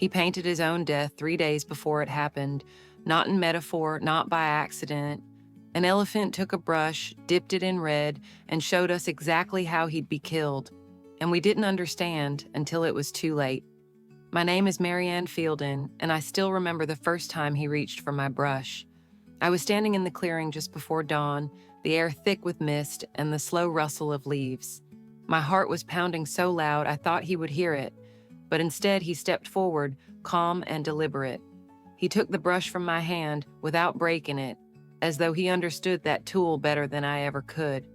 He painted his own death 3 days before it happened, not in metaphor, not by accident. An elephant took a brush, dipped it in red, and showed us exactly how he'd be killed. And we didn't understand until it was too late. My name is Marianne Fielding, and I still remember the first time he reached for my brush. I was standing in the clearing just before dawn, the air thick with mist and the slow rustle of leaves. My heart was pounding so loud I thought he would hear it, but instead he stepped forward, calm and deliberate. He took the brush from my hand without breaking it, as though he understood that tool better than I ever could.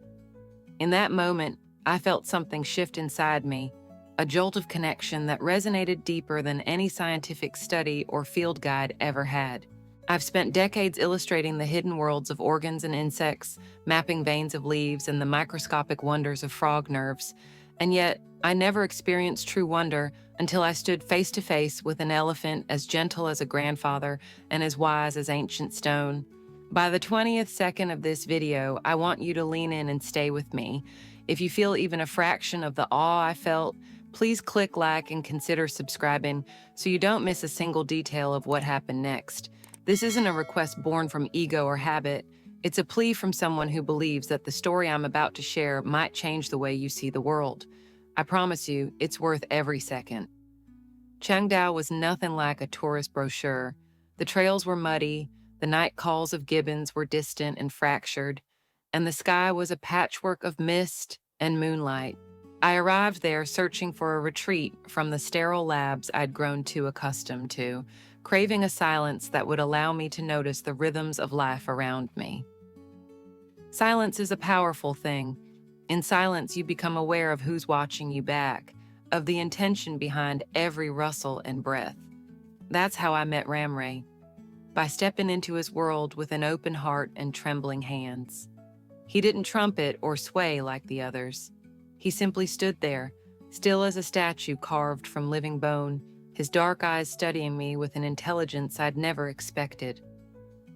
In that moment, I felt something shift inside me, a jolt of connection that resonated deeper than any scientific study or field guide ever had. I've spent decades illustrating the hidden worlds of organs and insects, mapping veins of leaves and the microscopic wonders of frog nerves, and yet I never experienced true wonder until I stood face to face with an elephant as gentle as a grandfather and as wise as ancient stone. By the 20th second of this video, I want you to lean in and stay with me. If you feel even a fraction of the awe I felt, please click like and consider subscribing so you don't miss a single detail of what happened next. This isn't a request born from ego or habit. It's a plea from someone who believes that the story I'm about to share might change the way you see the world. I promise you, it's worth every second. Chengdao was nothing like a tourist brochure. The trails were muddy, the night calls of gibbons were distant and fractured, and the sky was a patchwork of mist and moonlight. I arrived there searching for a retreat from the sterile labs I'd grown too accustomed to, craving a silence that would allow me to notice the rhythms of life around me. Silence is a powerful thing. In silence, you become aware of who's watching you back, of the intention behind every rustle and breath. That's how I met Ramruay, by stepping into his world with an open heart and trembling hands. He didn't trumpet or sway like the others. He simply stood there, still as a statue carved from living bone, his dark eyes studying me with an intelligence I'd never expected.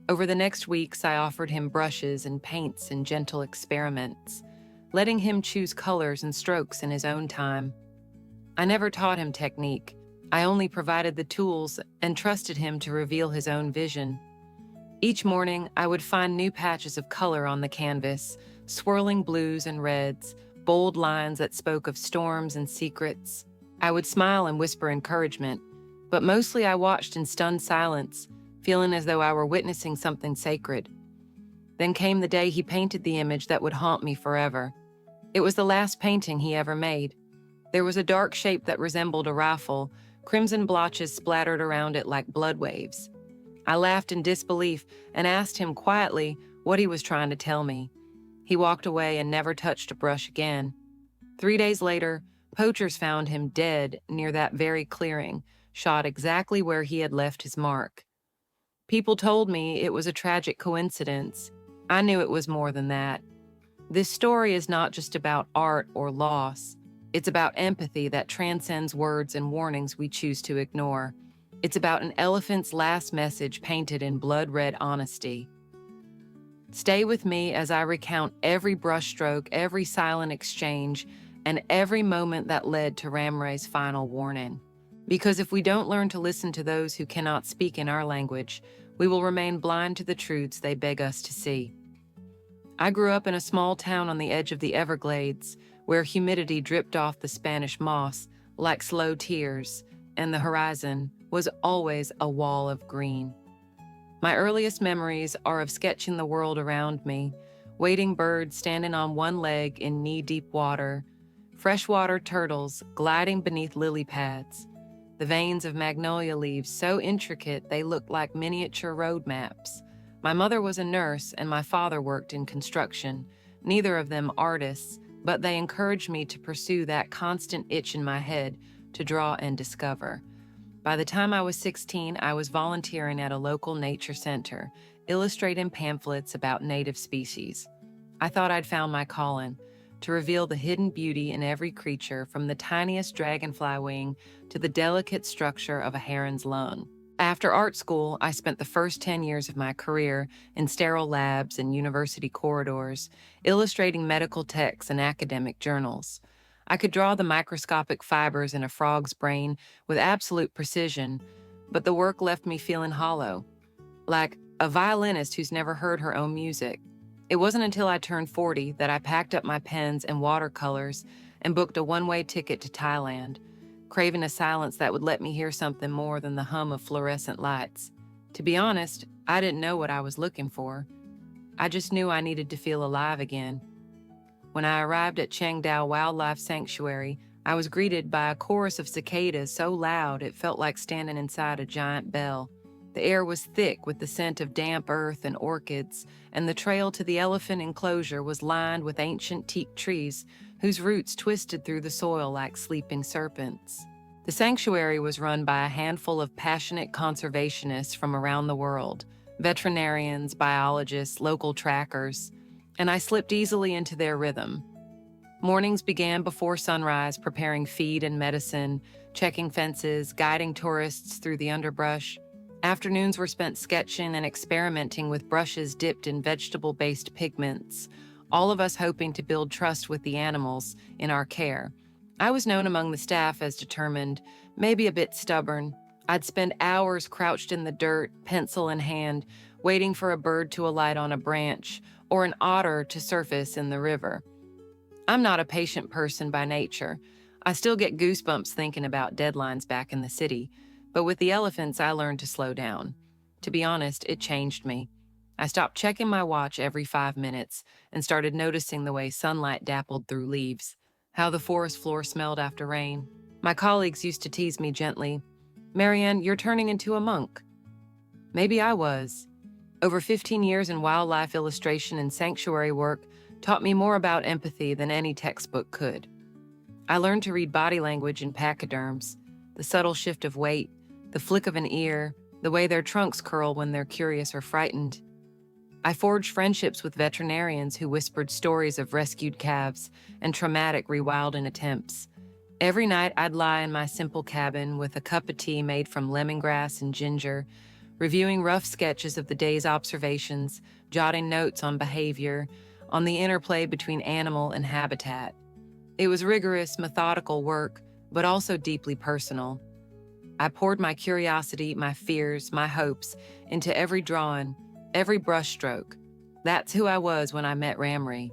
Over the next weeks, I offered him brushes and paints and gentle experiments, letting him choose colors and strokes in his own time. I never taught him technique. I only provided the tools and trusted him to reveal his own vision. Each morning, I would find new patches of color on the canvas, swirling blues and reds, bold lines that spoke of storms and secrets. I would smile and whisper encouragement, but mostly I watched in stunned silence, feeling as though I were witnessing something sacred. Then came the day he painted the image that would haunt me forever. It was the last painting he ever made. There was a dark shape that resembled a rifle, crimson blotches splattered around it like blood waves. I laughed in disbelief and asked him quietly what he was trying to tell me. He walked away and never touched a brush again. 3 days later, poachers found him dead near that very clearing, shot exactly where he had left his mark. People told me it was a tragic coincidence. I knew it was more than that. This story is not just about art or loss. It's about empathy that transcends words and warnings we choose to ignore. It's about an elephant's last message painted in blood-red honesty. Stay with me as I recount every brushstroke, every silent exchange, and every moment that led to Ramruay's final warning. Because if we don't learn to listen to those who cannot speak in our language, we will remain blind to the truths they beg us to see. I grew up in a small town on the edge of the Everglades, where humidity dripped off the Spanish moss like slow tears, and the horizon was always a wall of green. My earliest memories are of sketching the world around me, wading birds standing on one leg in knee-deep water, freshwater turtles gliding beneath lily pads, the veins of magnolia leaves so intricate they looked like miniature road maps. My mother was a nurse and my father worked in construction, neither of them artists, but they encouraged me to pursue that constant itch in my head to draw and discover. By the time I was 16, I was volunteering at a local nature center, illustrating pamphlets about native species. I thought I'd found my calling, to reveal the hidden beauty in every creature, from the tiniest dragonfly wing to the delicate structure of a heron's lung. After art school, I spent the first 10 years of my career in sterile labs and university corridors, illustrating medical texts and academic journals. I could draw the microscopic fibers in a frog's brain with absolute precision, but the work left me feeling hollow, like a violinist who's never heard her own music. It wasn't until I turned 40 that I packed up my pens and watercolors and booked a one-way ticket to Thailand, craving a silence that would let me hear something more than the hum of fluorescent lights. To be honest, I didn't know what I was looking for. I just knew I needed to feel alive again. When I arrived at Chengdao Wildlife Sanctuary, I was greeted by a chorus of cicadas so loud it felt like standing inside a giant bell. The air was thick with the scent of damp earth and orchids, and the trail to the elephant enclosure was lined with ancient teak trees whose roots twisted through the soil like sleeping serpents. The sanctuary was run by a handful of passionate conservationists from around the world, veterinarians, biologists, local trackers, and I slipped easily into their rhythm. Mornings began before sunrise, preparing feed and medicine, checking fences, guiding tourists through the underbrush. Afternoons were spent sketching and experimenting with brushes dipped in vegetable-based pigments, all of us hoping to build trust with the animals in our care. I was known among the staff as determined, maybe a bit stubborn. I'd spend hours crouched in the dirt, pencil in hand, waiting for a bird to alight on a branch or an otter to surface in the river. I'm not a patient person by nature. I still get goosebumps thinking about deadlines back in the city, but with the elephants, I learned to slow down. To be honest, it changed me. I stopped checking my watch every 5 minutes and started noticing the way sunlight dappled through leaves, how the forest floor smelled after rain. My colleagues used to tease me gently, "Marianne, you're turning into a monk." Maybe I was. Over 15 years in wildlife illustration and sanctuary work taught me more about empathy than any textbook could. I learned to read body language in pachyderms, the subtle shift of weight, the flick of an ear, the way their trunks curl when they're curious or frightened. I forged friendships with veterinarians who whispered stories of rescued calves and traumatic rewilding attempts. Every night I'd lie in my simple cabin with a cup of tea made from lemongrass and ginger, reviewing rough sketches of the day's observations, jotting notes on behavior, on the interplay between animal and habitat. It was rigorous, methodical work, but also deeply personal. I poured my curiosity, my fears, my hopes into every drawing, every brushstroke. That's who I was when I met Ramruay,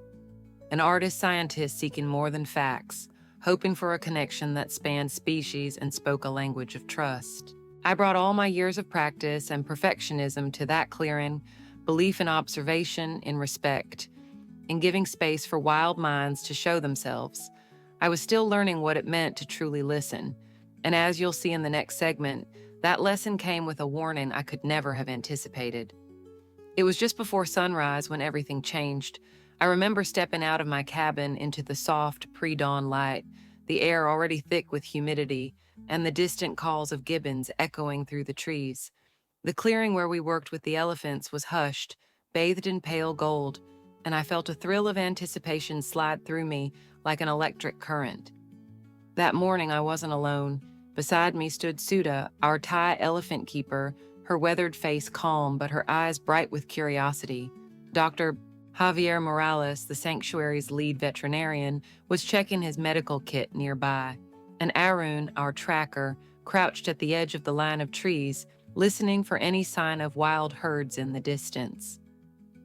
an artist-scientist seeking more than facts, hoping for a connection that spanned species and spoke a language of trust. I brought all my years of practice and perfectionism to that clearing, belief in observation, in respect, in giving space for wild minds to show themselves. I was still learning what it meant to truly listen, and as you'll see in the next segment, that lesson came with a warning I could never have anticipated. It was just before sunrise when everything changed. I remember stepping out of my cabin into the soft pre-dawn light, the air already thick with humidity, and the distant calls of gibbons echoing through the trees. The clearing where we worked with the elephants was hushed, bathed in pale gold, and I felt a thrill of anticipation slide through me like an electric current. That morning I wasn't alone. Beside me stood Suda, our Thai elephant keeper, her weathered face calm but her eyes bright with curiosity. Dr. Javier Morales, the sanctuary's lead veterinarian, was checking his medical kit nearby, and Arun, our tracker, crouched at the edge of the line of trees, listening for any sign of wild herds in the distance.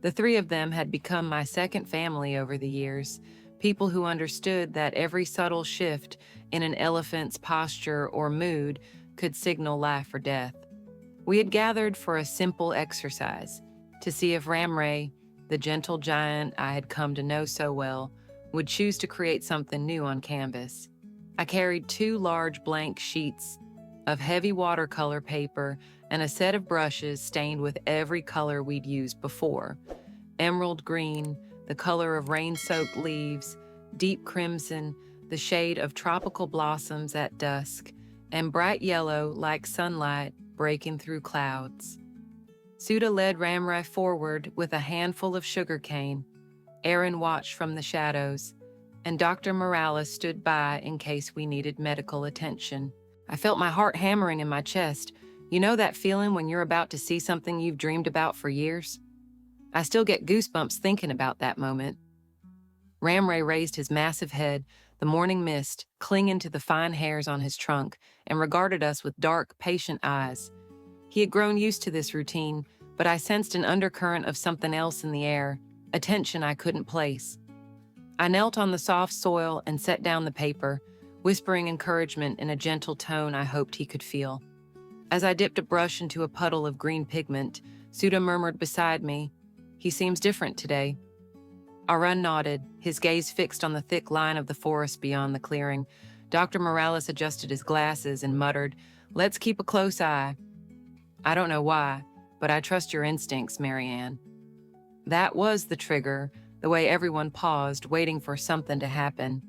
The three of them had become my second family over the years, people who understood that every subtle shift in an elephant's posture or mood could signal life or death. We had gathered for a simple exercise, to see if Ramruay, the gentle giant I had come to know so well, would choose to create something new on canvas. I carried 2 large blank sheets of heavy watercolor paper and a set of brushes stained with every color we'd used before. Emerald green, the color of rain-soaked leaves, deep crimson, the shade of tropical blossoms at dusk, and bright yellow like sunlight breaking through clouds. Suda led Ramruay forward with a handful of sugarcane. Aaron watched from the shadows, and Dr. Morales stood by in case we needed medical attention. I felt my heart hammering in my chest. You know that feeling when you're about to see something you've dreamed about for years? I still get goosebumps thinking about that moment. Ramruay raised his massive head, the morning mist clinging to the fine hairs on his trunk, and regarded us with dark, patient eyes. He had grown used to this routine, but I sensed an undercurrent of something else in the air, a tension I couldn't place. I knelt on the soft soil and set down the paper, whispering encouragement in a gentle tone I hoped he could feel. As I dipped a brush into a puddle of green pigment, Suda murmured beside me, "He seems different today." Arun nodded, his gaze fixed on the thick line of the forest beyond the clearing. Dr. Morales adjusted his glasses and muttered, "Let's keep a close eye." "I don't know why, but I trust your instincts, Marianne." That was the trigger, the way everyone paused, waiting for something to happen.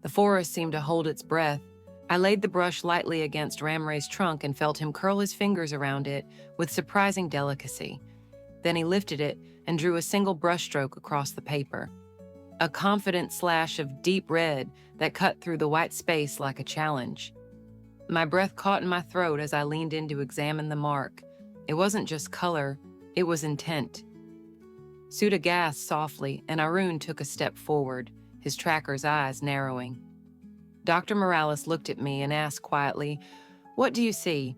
The forest seemed to hold its breath. I laid the brush lightly against Ramray's trunk and felt him curl his fingers around it with surprising delicacy. Then he lifted it and drew a single brushstroke across the paper. A confident slash of deep red that cut through the white space like a challenge. My breath caught in my throat as I leaned in to examine the mark. It wasn't just color, it was intent. Suda gasped softly, and Arun took a step forward, his tracker's eyes narrowing. Dr. Morales looked at me and asked quietly, "What do you see?"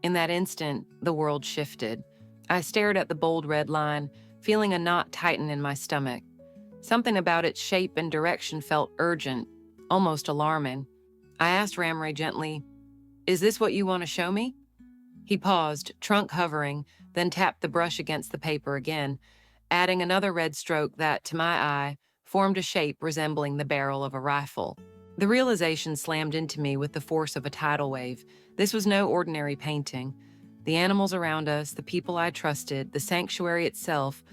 In that instant, the world shifted. I stared at the bold red line, feeling a knot tighten in my stomach. Something about its shape and direction felt urgent, almost alarming. I asked Ramruay gently, "Is this what you want to show me?" He paused, trunk hovering, then tapped the brush against the paper again, adding another red stroke that, to my eye, formed a shape resembling the barrel of a rifle. The realization slammed into me with the force of a tidal wave. This was no ordinary painting. The animals around us, the people I trusted, the sanctuary itself,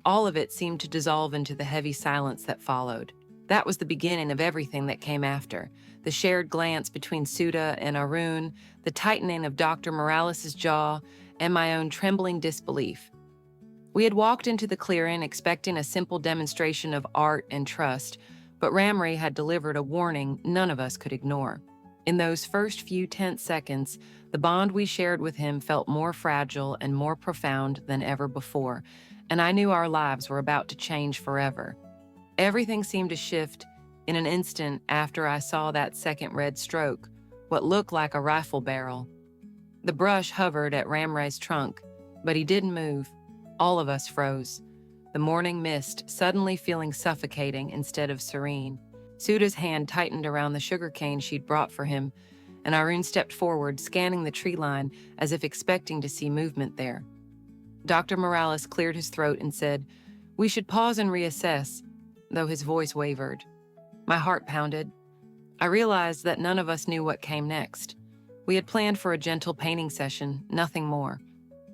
all of it seemed to dissolve into the heavy silence that followed. That was the beginning of everything that came after. The shared glance between Suda and Arun, the tightening of Dr. Morales' jaw, and my own trembling disbelief. We had walked into the clearing expecting a simple demonstration of art and trust, but Ramruay had delivered a warning none of us could ignore. In those first few tense seconds, the bond we shared with him felt more fragile and more profound than ever before, and I knew our lives were about to change forever. Everything seemed to shift in an instant after I saw that second red stroke, what looked like a rifle barrel. The brush hovered at Ramray's trunk, but he didn't move. All of us froze, the morning mist suddenly feeling suffocating instead of serene. Suda's hand tightened around the sugarcane she'd brought for him, and Arun stepped forward, scanning the tree line as if expecting to see movement there. Dr. Morales cleared his throat and said, "We should pause and reassess," though his voice wavered. My heart pounded. I realized that none of us knew what came next. We had planned for a gentle painting session, nothing more.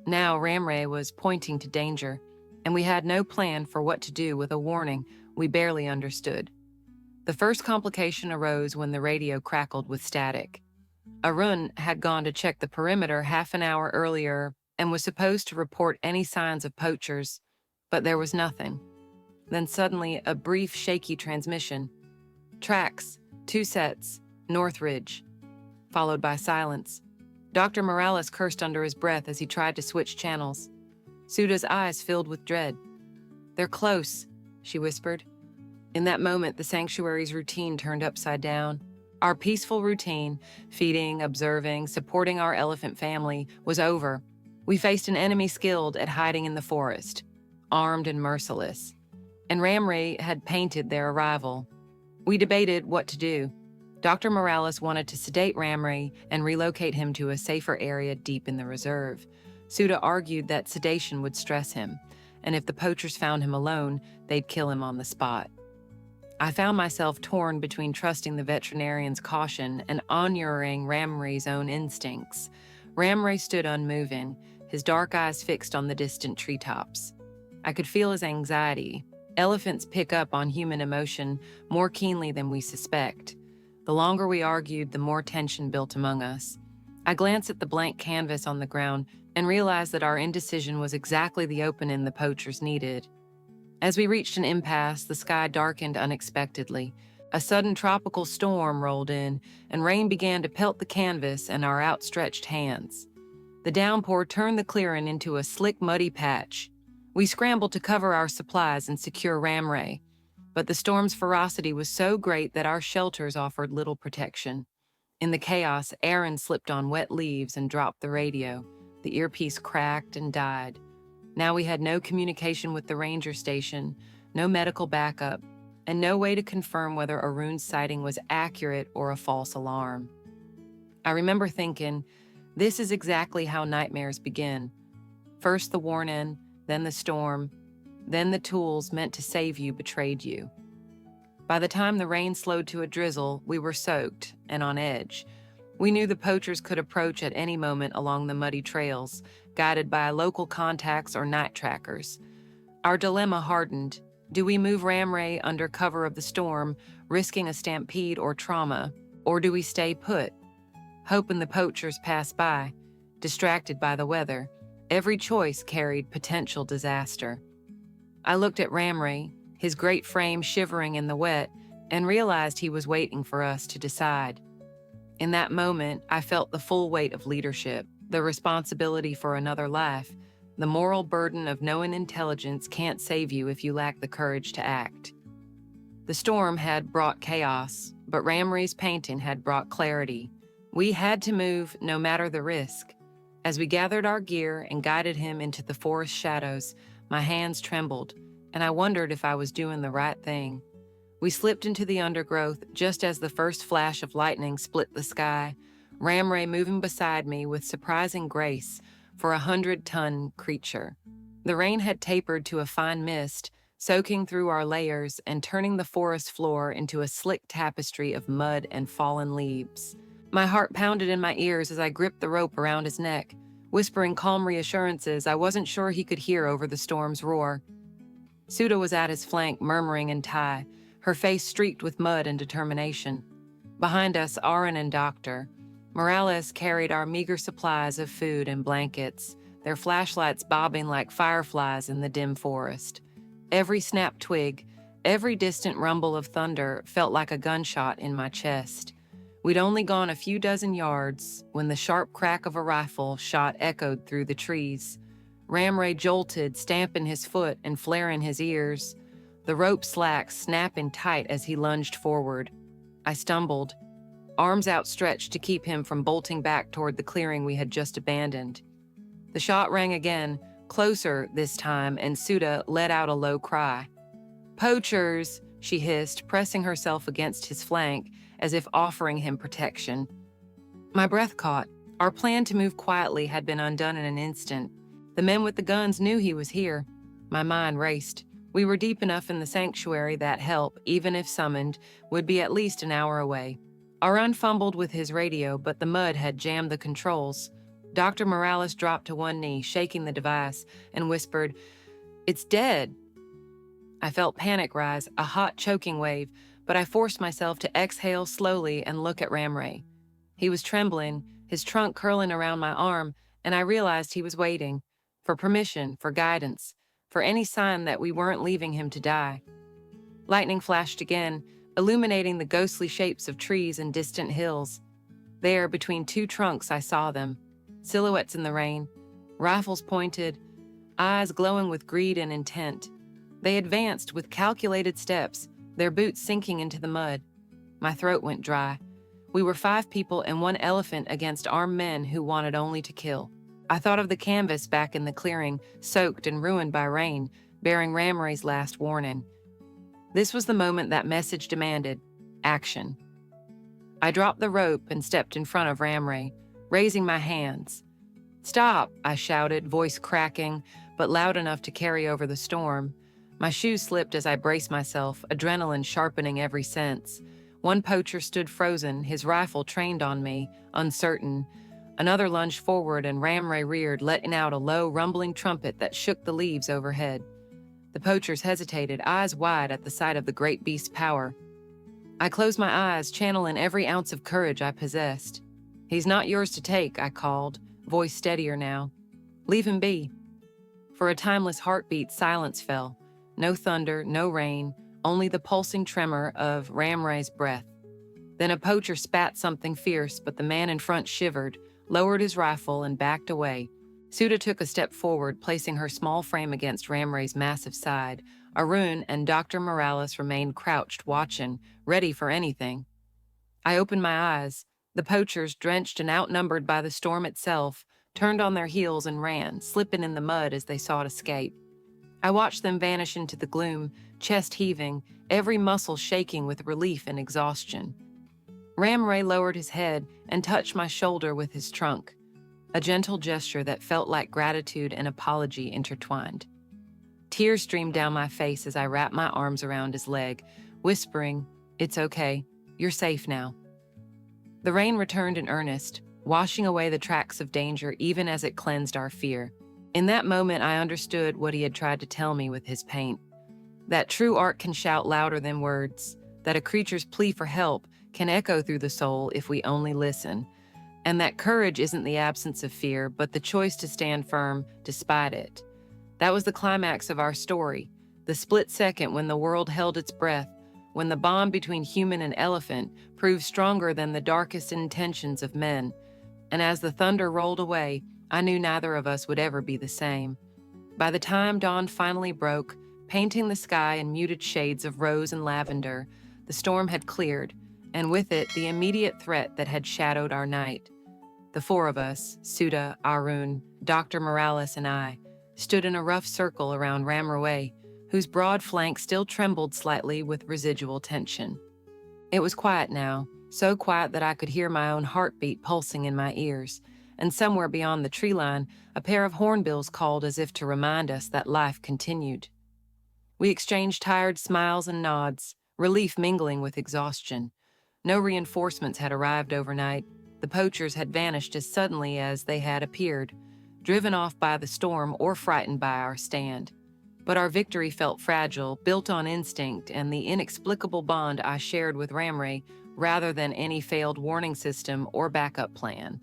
Now Ramruay was pointing to danger, and we had no plan for what to do with a warning we barely understood. The first complication arose when the radio crackled with static. Arun had gone to check the perimeter half an hour earlier and was supposed to report any signs of poachers, but there was nothing. Then suddenly, a brief, shaky transmission. Tracks, 2 sets, North Ridge, followed by silence. Dr. Morales cursed under his breath as he tried to switch channels. Suda's eyes filled with dread. "They're close," she whispered. In that moment, the sanctuary's routine turned upside down. Our peaceful routine, feeding, observing, supporting our elephant family, was over. We faced an enemy skilled at hiding in the forest, armed and merciless. And Ramruay had painted their arrival. We debated what to do. Dr. Morales wanted to sedate Ramruay and relocate him to a safer area deep in the reserve. Suda argued that sedation would stress him, and if the poachers found him alone, they'd kill him on the spot. I found myself torn between trusting the veterinarian's caution and honoring Ramruay's own instincts. Ramruay stood unmoving, his dark eyes fixed on the distant treetops. I could feel his anxiety. Elephants pick up on human emotion more keenly than we suspect. The longer we argued, the more tension built among us. I glanced at the blank canvas on the ground and realized that our indecision was exactly the opening the poachers needed. As we reached an impasse, the sky darkened unexpectedly. A sudden tropical storm rolled in, and rain began to pelt the canvas and our outstretched hands. The downpour turned the clearing into a slick, muddy patch. We scrambled to cover our supplies and secure Ramruay. But the storm's ferocity was so great that our shelters offered little protection. In the chaos, Aaron slipped on wet leaves and dropped the radio. The earpiece cracked and died. Now we had no communication with the ranger station, no medical backup, and no way to confirm whether Arun's sighting was accurate or a false alarm. I remember thinking, this is exactly how nightmares begin. First the warning, then the storm, then the tools meant to save you betrayed you. By the time the rain slowed to a drizzle, we were soaked and on edge. We knew the poachers could approach at any moment along the muddy trails, guided by local contacts or night trackers. Our dilemma hardened. Do we move Ramruay under cover of the storm, risking a stampede or trauma, or do we stay put, hoping the poachers pass by, distracted by the weather? Every choice carried potential disaster. I looked at Ramruay, his great frame shivering in the wet, and realized he was waiting for us to decide. In that moment, I felt the full weight of leadership, the responsibility for another life, the moral burden of knowing intelligence can't save you if you lack the courage to act. The storm had brought chaos, but Ramruay's painting had brought clarity. We had to move no matter the risk. As we gathered our gear and guided him into the forest shadows, my hands trembled, and I wondered if I was doing the right thing. We slipped into the undergrowth just as the first flash of lightning split the sky, Ramruay moving beside me with surprising grace for a 100-ton creature. The rain had tapered to a fine mist, soaking through our layers and turning the forest floor into a slick tapestry of mud and fallen leaves. My heart pounded in my ears as I gripped the rope around his neck, whispering calm reassurances I wasn't sure he could hear over the storm's roar. Suda was at his flank, murmuring in Thai, her face streaked with mud and determination. Behind us, Aaron and Doctor. Morales carried our meager supplies of food and blankets, their flashlights bobbing like fireflies in the dim forest. Every snapped twig, every distant rumble of thunder felt like a gunshot in my chest. We'd only gone a few dozen yards when the sharp crack of a rifle shot echoed through the trees. Ramruay jolted, stamping his foot and flaring his ears. The rope slack snapping tight as he lunged forward. I stumbled, arms outstretched to keep him from bolting back toward the clearing we had just abandoned. The shot rang again, closer this time, and Suda let out a low cry. "Poachers!" she hissed, pressing herself against his flank as if offering him protection. My breath caught. Our plan to move quietly had been undone in an instant. The men with the guns knew he was here. My mind raced. We were deep enough in the sanctuary that help, even if summoned, would be at least an hour away. Arun fumbled with his radio, but the mud had jammed the controls. Dr. Morales dropped to one knee, shaking the device, and whispered, "It's dead." I felt panic rise, a hot choking wave, but I forced myself to exhale slowly and look at Ramruay. He was trembling, his trunk curling around my arm, and I realized he was waiting for permission, for guidance, for any sign that we weren't leaving him to die. Lightning flashed again, illuminating the ghostly shapes of trees and distant hills. There, between two trunks, I saw them, silhouettes in the rain, rifles pointed, eyes glowing with greed and intent. They advanced with calculated steps, their boots sinking into the mud. My throat went dry. We were 5 people and 1 elephant against armed men who wanted only to kill. I thought of the canvas back in the clearing, soaked and ruined by rain, bearing Ramruay's last warning. This was the moment that message demanded action. I dropped the rope and stepped in front of Ramruay, raising my hands. "Stop," I shouted, voice cracking, but loud enough to carry over the storm. My shoes slipped as I braced myself, adrenaline sharpening every sense. One poacher stood frozen, his rifle trained on me, uncertain. Another lunged forward and Ramruay reared, letting out a low, rumbling trumpet that shook the leaves overhead. The poachers hesitated, eyes wide at the sight of the great beast's power. I closed my eyes, channeling every ounce of courage I possessed. "He's not yours to take," I called, voice steadier now. "Leave him be." For a timeless heartbeat, silence fell. No thunder, no rain, only the pulsing tremor of Ramruay's breath. Then a poacher spat something fierce, but the man in front shivered, lowered his rifle, and backed away. Suda took a step forward, placing her small frame against Ramruay's massive side, Arun and Dr. Morales remained crouched, watching, ready for anything. I opened my eyes. The poachers, drenched and outnumbered by the storm itself, turned on their heels and ran, slipping in the mud as they sought escape. I watched them vanish into the gloom, chest heaving, every muscle shaking with relief and exhaustion. Ramruay lowered his head and touched my shoulder with his trunk, a gentle gesture that felt like gratitude and apology intertwined. Tears streamed down my face as I wrapped my arms around his leg, whispering, "It's okay, you're safe now." The rain returned in earnest, washing away the tracks of danger even as it cleansed our fear. In that moment, I understood what he had tried to tell me with his paint. That true art can shout louder than words, that a creature's plea for help can echo through the soul if we only listen, and that courage isn't the absence of fear, but the choice to stand firm despite it. That was the climax of our story, the split second when the world held its breath, when the bond between human and elephant proved stronger than the darkest intentions of men. And as the thunder rolled away, I knew neither of us would ever be the same. By the time dawn finally broke, painting the sky in muted shades of rose and lavender, the storm had cleared, and with it the immediate threat that had shadowed our night. The four of us, Suda, Arun, Dr. Morales, and I, stood in a rough circle around Ramruay, whose broad flank still trembled slightly with residual tension. It was quiet now, so quiet that I could hear my own heartbeat pulsing in my ears, and somewhere beyond the tree line, a pair of hornbills called as if to remind us that life continued. We exchanged tired smiles and nods, relief mingling with exhaustion. No reinforcements had arrived overnight. The poachers had vanished as suddenly as they had appeared, driven off by the storm or frightened by our stand. But our victory felt fragile, built on instinct and the inexplicable bond I shared with Ramruay, rather than any failed warning system or backup plan.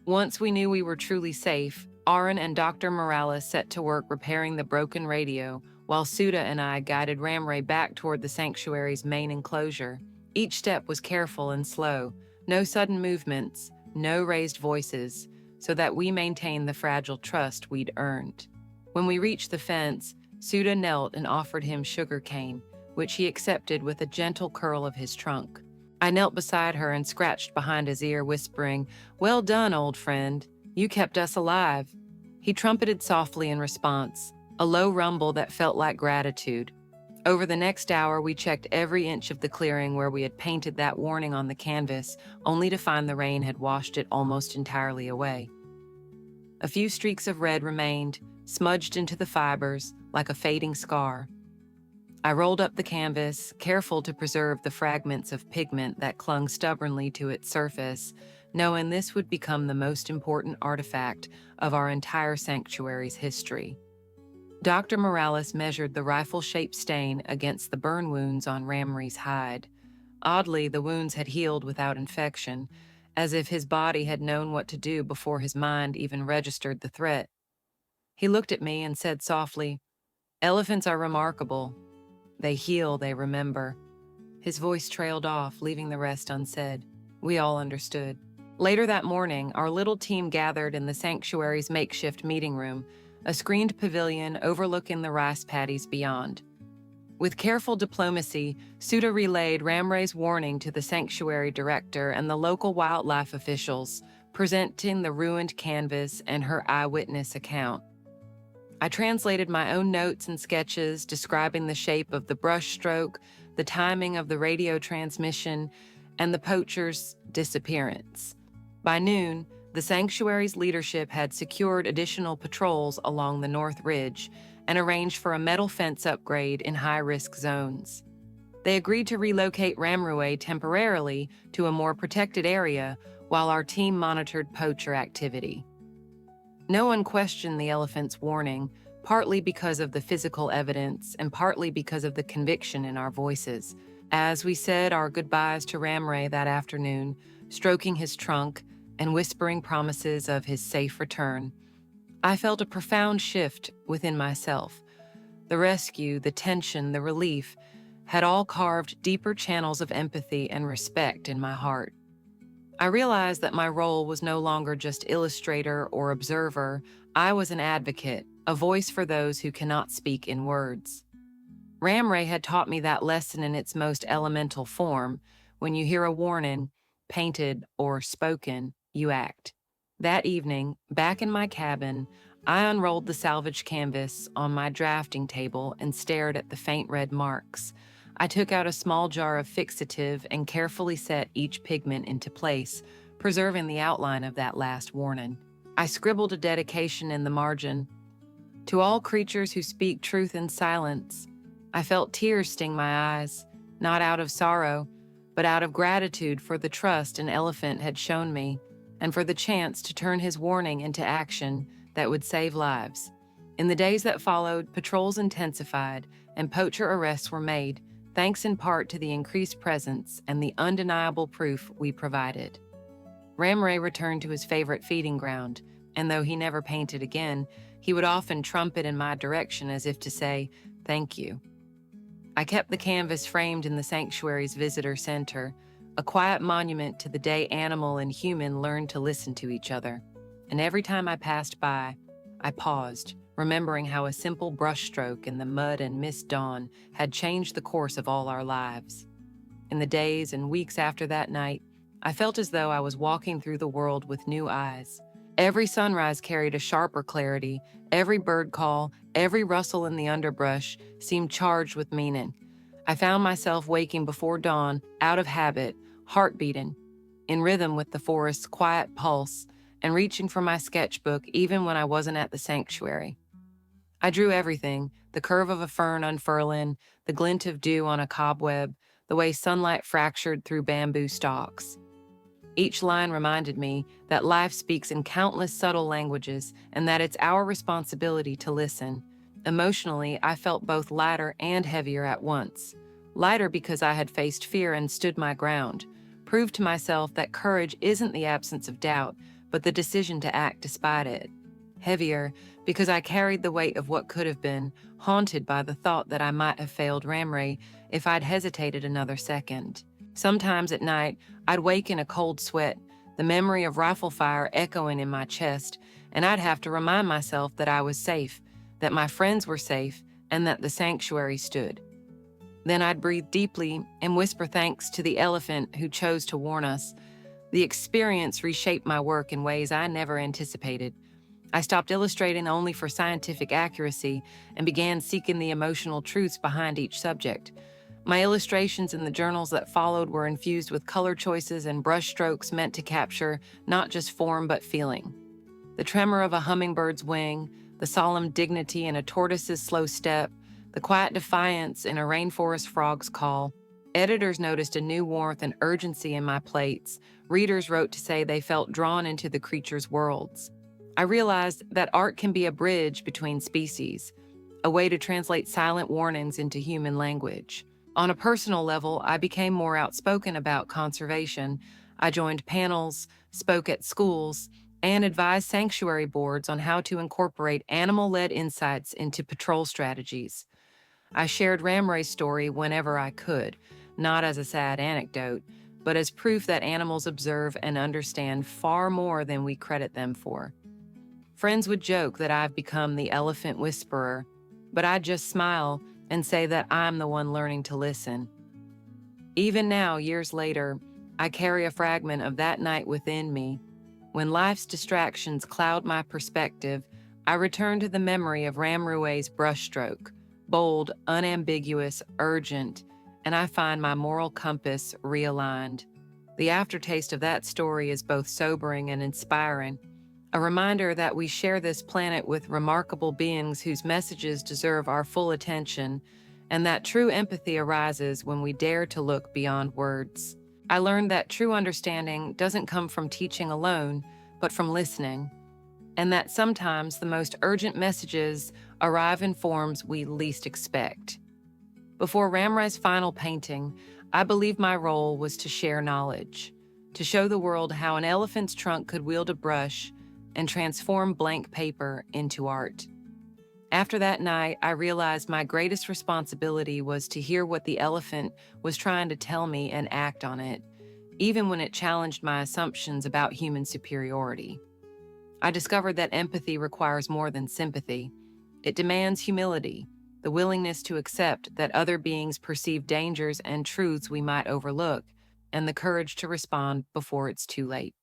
Once we knew we were truly safe, Arun and Dr. Morales set to work repairing the broken radio, while Suda and I guided Ramruay back toward the sanctuary's main enclosure. Each step was careful and slow, no sudden movements, no raised voices, so that we maintained the fragile trust we'd earned. When we reached the fence, Suda knelt and offered him sugar cane, which he accepted with a gentle curl of his trunk. I knelt beside her and scratched behind his ear, whispering, "Well done, old friend. You kept us alive." He trumpeted softly in response, a low rumble that felt like gratitude. Over the next hour, we checked every inch of the clearing where we had painted that warning on the canvas, only to find the rain had washed it almost entirely away. A few streaks of red remained, smudged into the fibers like a fading scar. I rolled up the canvas, careful to preserve the fragments of pigment that clung stubbornly to its surface, knowing this would become the most important artifact of our entire sanctuary's history. Dr. Morales measured the rifle-shaped stain against the burn wounds on Ramruay's hide. Oddly, the wounds had healed without infection, as if his body had known what to do before his mind even registered the threat. He looked at me and said softly, "Elephants are remarkable. They heal, they remember." His voice trailed off, leaving the rest unsaid. We all understood. Later that morning, our little team gathered in the sanctuary's makeshift meeting room, a screened pavilion overlooking the rice paddies beyond. With careful diplomacy, Suda relayed Ramruay's warning to the sanctuary director and the local wildlife officials, presenting the ruined canvas and her eyewitness account. I translated my own notes and sketches describing the shape of the brushstroke, the timing of the radio transmission, and the poacher's disappearance. By noon, the sanctuary's leadership had secured additional patrols along the North Ridge and arranged for a metal fence upgrade in high-risk zones. They agreed to relocate Ramruay temporarily to a more protected area while our team monitored poacher activity. No one questioned the elephant's warning, partly because of the physical evidence and partly because of the conviction in our voices. As we said our goodbyes to Ramruay that afternoon, stroking his trunk and whispering promises of his safe return, I felt a profound shift within myself. The rescue, the tension, the relief had all carved deeper channels of empathy and respect in my heart. I realized that my role was no longer just illustrator or observer. I was an advocate, a voice for those who cannot speak in words. Ramruay had taught me that lesson in its most elemental form. When you hear a warning, painted or spoken, you act. That evening, back in my cabin, I unrolled the salvage canvas on my drafting table and stared at the faint red marks. I took out a small jar of fixative and carefully set each pigment into place, preserving the outline of that last warning. I scribbled a dedication in the margin. To all creatures who speak truth in silence. I felt tears sting my eyes, not out of sorrow, but out of gratitude for the trust an elephant had shown me, and for the chance to turn his warning into action that would save lives. In the days that followed, patrols intensified, and poacher arrests were made, thanks in part to the increased presence and the undeniable proof we provided. Ramruay returned to his favorite feeding ground, and though he never painted again, he would often trumpet in my direction as if to say, "Thank you." I kept the canvas framed in the sanctuary's visitor center, a quiet monument to the day animal and human learned to listen to each other. And every time I passed by, I paused, remembering how a simple brushstroke in the mud and mist dawn had changed the course of all our lives. In the days and weeks after that night, I felt as though I was walking through the world with new eyes. Every sunrise carried a sharper clarity. Every bird call, every rustle in the underbrush seemed charged with meaning. I found myself waking before dawn, out of habit, heart beating, in rhythm with the forest's quiet pulse, and reaching for my sketchbook even when I wasn't at the sanctuary. I drew everything, the curve of a fern unfurling, the glint of dew on a cobweb, the way sunlight fractured through bamboo stalks. Each line reminded me that life speaks in countless subtle languages and that it's our responsibility to listen. Emotionally, I felt both lighter and heavier at once. Lighter because I had faced fear and stood my ground, proved to myself that courage isn't the absence of doubt, but the decision to act despite it. Heavier because I carried the weight of what could have been, haunted by the thought that I might have failed Ramruay if I'd hesitated another second. Sometimes at night, I'd wake in a cold sweat, the memory of rifle fire echoing in my chest, and I'd have to remind myself that I was safe, that my friends were safe, and that the sanctuary stood. Then I'd breathe deeply and whisper thanks to the elephant who chose to warn us. The experience reshaped my work in ways I never anticipated. I stopped illustrating only for scientific accuracy and began seeking the emotional truths behind each subject. My illustrations in the journals that followed were infused with color choices and brush strokes meant to capture not just form but feeling. The tremor of a hummingbird's wing, the solemn dignity in a tortoise's slow step, the quiet defiance in a rainforest frog's call. Editors noticed a new warmth and urgency in my plates. Readers wrote to say they felt drawn into the creatures' worlds. I realized that art can be a bridge between species, a way to translate silent warnings into human language. On a personal level, I became more outspoken about conservation. I joined panels, spoke at schools, and advised sanctuary boards on how to incorporate animal-led insights into patrol strategies. I shared Ramruay's story whenever I could, not as a sad anecdote, but as proof that animals observe and understand far more than we credit them for. Friends would joke that I've become the elephant whisperer, but I'd just smile and say that I'm the one learning to listen. Even now, years later, I carry a fragment of that night within me. When life's distractions cloud my perspective, I return to the memory of Ramruay's brushstroke, bold, unambiguous, urgent, and I find my moral compass realigned. The aftertaste of that story is both sobering and inspiring, a reminder that we share this planet with remarkable beings whose messages deserve our full attention, and that true empathy arises when we dare to look beyond words. I learned that true understanding doesn't come from teaching alone, but from listening, and that sometimes the most urgent messages arrive in forms we least expect. Before Ramruay's final painting, I believe my role was to share knowledge, to show the world how an elephant's trunk could wield a brush and transform blank paper into art. After that night, I realized my greatest responsibility was to hear what the elephant was trying to tell me and act on it, even when it challenged my assumptions about human superiority. I discovered that empathy requires more than sympathy. It demands humility, the willingness to accept that other beings perceive dangers and truths we might overlook, and the courage to respond before it's too late.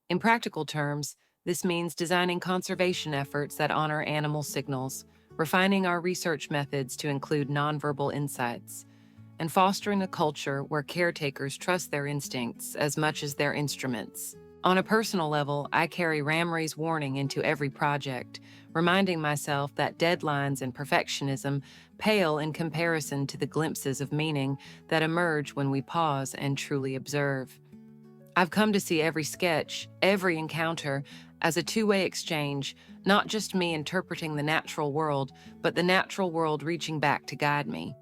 In practical terms, this means designing conservation efforts that honor animal signals, refining our research methods to include nonverbal insights, and fostering a culture where caretakers trust their instincts as much as their instruments. On a personal level, I carry Ramruay's warning into every project, reminding myself that deadlines and perfectionism pale in comparison to the glimpses of meaning that emerge when we pause and truly observe. I've come to see every sketch, every encounter, as a two-way exchange, not just me interpreting the natural world, but the natural world reaching back to guide me.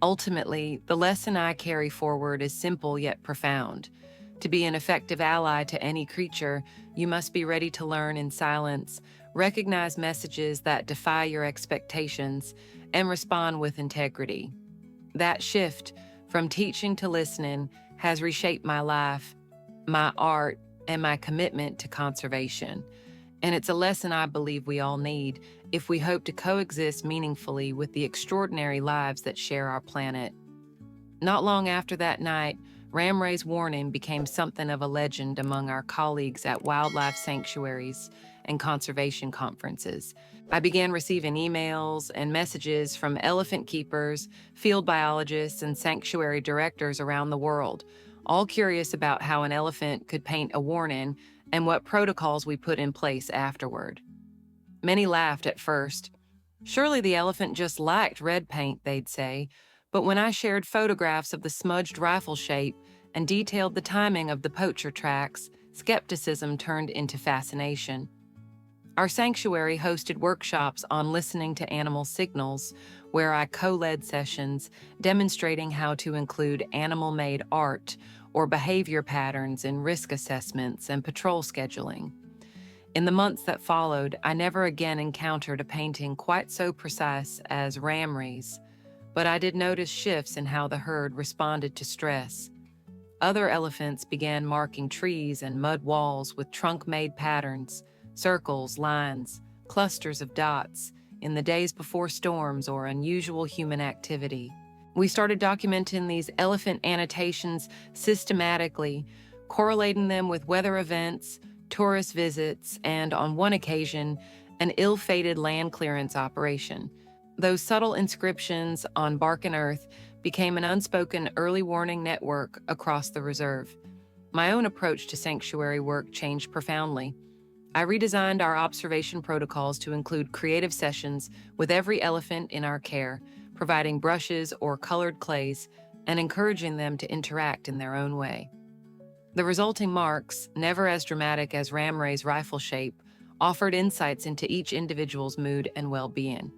Ultimately, the lesson I carry forward is simple yet profound. To be an effective ally to any creature, you must be ready to learn in silence, recognize messages that defy your expectations, and respond with integrity. That shift, from teaching to listening, has reshaped my life, my art, and my commitment to conservation. And it's a lesson I believe we all need if we hope to coexist meaningfully with the extraordinary lives that share our planet. Not long after that night, Ramruay's warning became something of a legend among our colleagues at wildlife sanctuaries and conservation conferences. I began receiving emails and messages from elephant keepers, field biologists, and sanctuary directors around the world, all curious about how an elephant could paint a warning and what protocols we put in place afterward. Many laughed at first. Surely the elephant just liked red paint, they'd say, but when I shared photographs of the smudged rifle shape and detailed the timing of the poacher tracks, skepticism turned into fascination. Our sanctuary hosted workshops on listening to animal signals, where I co-led sessions demonstrating how to include animal-made art or behavior patterns in risk assessments and patrol scheduling. In the months that followed, I never again encountered a painting quite so precise as Ramruay's, but I did notice shifts in how the herd responded to stress. Other elephants began marking trees and mud walls with trunk-made patterns, circles, lines, clusters of dots, in the days before storms or unusual human activity. We started documenting these elephant annotations systematically, correlating them with weather events, tourist visits, and, on one occasion, an ill-fated land clearance operation. Those subtle inscriptions on bark and earth became an unspoken early warning network across the reserve. My own approach to sanctuary work changed profoundly. I redesigned our observation protocols to include creative sessions with every elephant in our care, providing brushes or colored clays, and encouraging them to interact in their own way. The resulting marks, never as dramatic as Ramruay's rifle shape, offered insights into each individual's mood and well-being.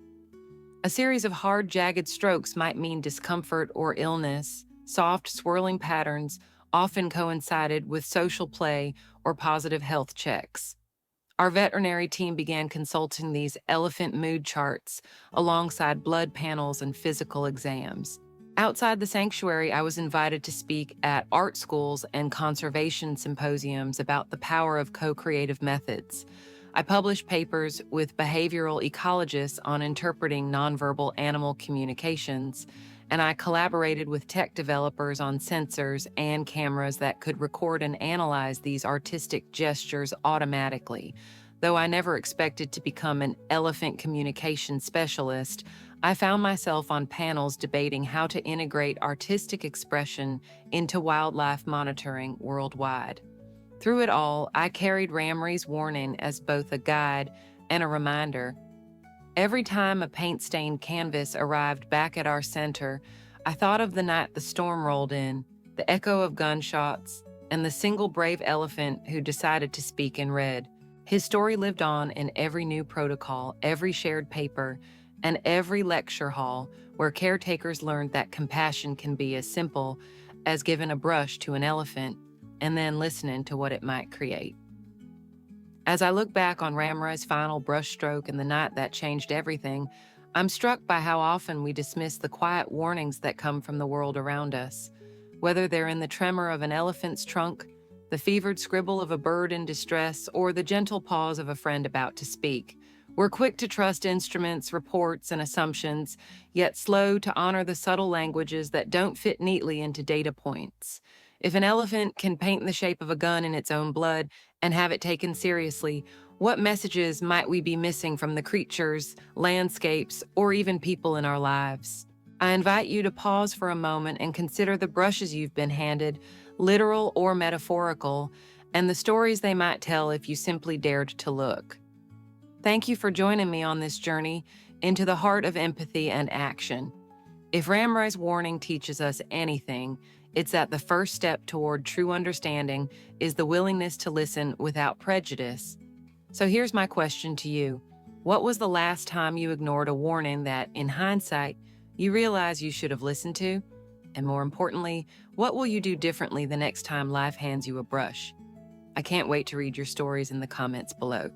A series of hard, jagged strokes might mean discomfort or illness. Soft, swirling patterns often coincided with social play or positive health checks. Our veterinary team began consulting these elephant mood charts alongside blood panels and physical exams. Outside the sanctuary, I was invited to speak at art schools and conservation symposiums about the power of co-creative methods. I published papers with behavioral ecologists on interpreting nonverbal animal communications, and I collaborated with tech developers on sensors and cameras that could record and analyze these artistic gestures automatically. Though I never expected to become an elephant communication specialist, I found myself on panels debating how to integrate artistic expression into wildlife monitoring worldwide. Through it all, I carried Ramruay's warning as both a guide and a reminder. Every time a paint-stained canvas arrived back at our center, I thought of the night the storm rolled in, the echo of gunshots, and the single brave elephant who decided to speak in red. His story lived on in every new protocol, every shared paper, and every lecture hall where caretakers learned that compassion can be as simple as giving a brush to an elephant and then listening to what it might create. As I look back on Ramruay's final brushstroke and the night that changed everything, I'm struck by how often we dismiss the quiet warnings that come from the world around us. Whether they're in the tremor of an elephant's trunk, the fevered scribble of a bird in distress, or the gentle pause of a friend about to speak, We're quick to trust instruments, reports, and assumptions, yet slow to honor the subtle languages that don't fit neatly into data points. If an elephant can paint the shape of a gun in its own blood and have it taken seriously, what messages might we be missing from the creatures, landscapes, or even people in our lives? I invite you to pause for a moment and consider the brushes you've been handed, literal or metaphorical, and the stories they might tell if you simply dared to look. Thank you for joining me on this journey into the heart of empathy and action. If Ramray's warning teaches us anything, it's that the first step toward true understanding is the willingness to listen without prejudice. So here's my question to you. What was the last time you ignored a warning that, in hindsight, you realize you should have listened to? And more importantly, what will you do differently the next time life hands you a brush? I can't wait to read your stories in the comments below.